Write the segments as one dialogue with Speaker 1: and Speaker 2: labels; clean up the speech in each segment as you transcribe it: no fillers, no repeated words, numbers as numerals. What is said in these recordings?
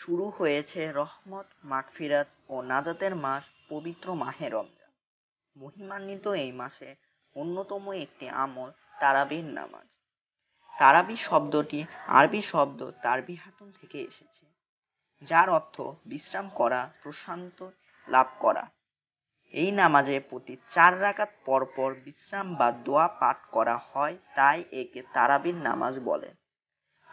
Speaker 1: শুরু হয়েছে রহমত, মাগফিরাত ও নাজাতের মাস পবিত্র মাহে রমজান। মহিমান্বিত এই মাসে অন্যতম একটি আমল তারাবির নামাজ। তারাবি শব্দটি আরবি শব্দ তারবিহাতুন থেকে এসেছে, যার অর্থ বিশ্রাম করা, প্রশান্তি লাভ করা। এই নামাজে প্রতি 4 রাকাত পর পর বিশ্রাম বা দোয়া পাঠ করা হয়, তাই একে তারাবির নামাজ বলে।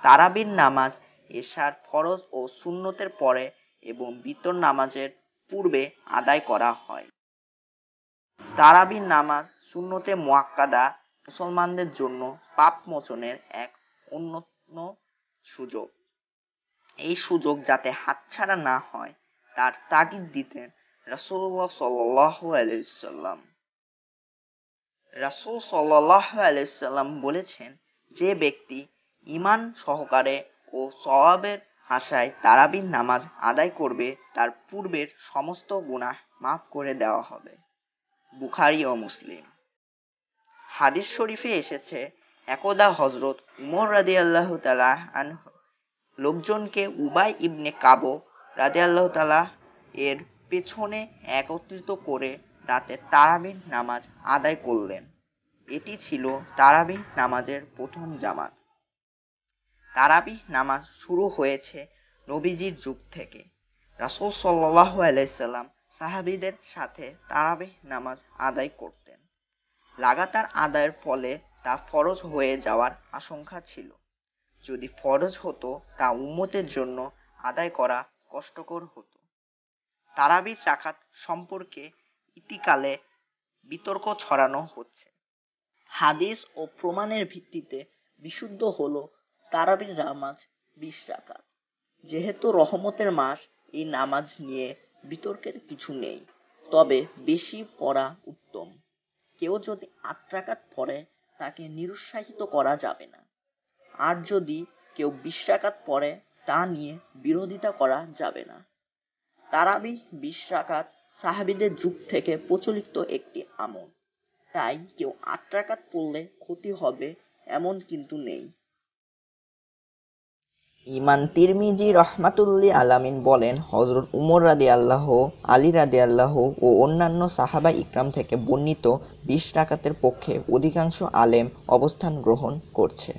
Speaker 1: তারাবির নামাজ এশার ফরজ ও সুন্নতের পরে এবং বিতর নামাজের পূর্বে আদায় করা হয়। তারাবির নামাজ সুন্নতে মুআক্কাদা মুসলমানদের জন্য পাপ মোচনের এক অনন্য সুযোগ। এই সুযোগ যাতে হাতছাড়া না হয় তার তাগিদ দিতেন রাসূলুল্লাহ সাল্লাল্লাহু আলাইহি ওয়াসাল্লাম। রাসূল সাল্লাল্লাহু আলাইহি ওয়াসাল্লাম বলেছেন, যে ব্যক্তি ঈমান সহকারে ও সওয়াবের আশায় তারাবির নামাজ আদায় করবে তার পূর্বের সমস্ত গুনাহ মাফ করে দেওয়া হবে। বুখারী ও মুসলিম। হাদিস শরীফে এসেছে, একদা হযরত উমর রাদিয়াল্লাহু তাআলা আনহু লোকজনকে উবাই ইবনে কাব রাদিয়াল্লাহু তাআলা এর পেছনে একত্রিত করে রাতে তারাবির নামাজ আদায় করলেন। এটি ছিল তারাবির নামাজের প্রথম জামাত। তারাবিহ নামাজ শুরু হয়েছে নবীজির যুগ থেকে। রাসূল সাল্লাল্লাহু আলাইহি সাল্লাম সাহাবীদের সাথে তারাবিহ নামাজ আদায় করতেন। লাগাতার আদায়ের ফলে তা ফরজ হয়ে যাওয়ার আশঙ্কা ছিল। যদি ফরজ হতো তা উম্মতের জন্য আদায় করা কষ্টকর হতো। তারাবির রাকাত সম্পর্কে ইতিকালে বিতর্ক ছড়ানো হচ্ছে। হাদিস ও প্রমাণের ভিত্তিতে বিশুদ্ধ হলো তারাবির নামাজ 20 রাকাত। যেহেতু রহমতের মাস, এই নামাজ নিয়ে বিতর্কের কিছু নেই, তবে বেশি পড়া উত্তম। কেউ যদি 8 রাকাত পড়ে তাকে নিরুৎসাহিত করা যাবে না, আর যদি কেউ 20 রাকাত পড়ে তা নিয়ে বিরোধিতা করা যাবে না। তারাবিহ 20 রাকাত সাহাবীদের যুগ থেকে প্রচলিত একটি আমল, তাই কেউ 8 রাকাত পড়লে ক্ষতি হবে এমন কিন্তু নেই। ইমাম তিরমিজি রাহমাতুল্লাহি আলাইহি বলেন, হযরত উমর রাদিয়াল্লাহু, আলী রাদিয়াল্লাহু ও অন্যান্য সাহাবা ইকরাম থেকে বর্ণিত 20 রাকাতের পক্ষে অধিকাংশ আলেম অবস্থান গ্রহণ করছে।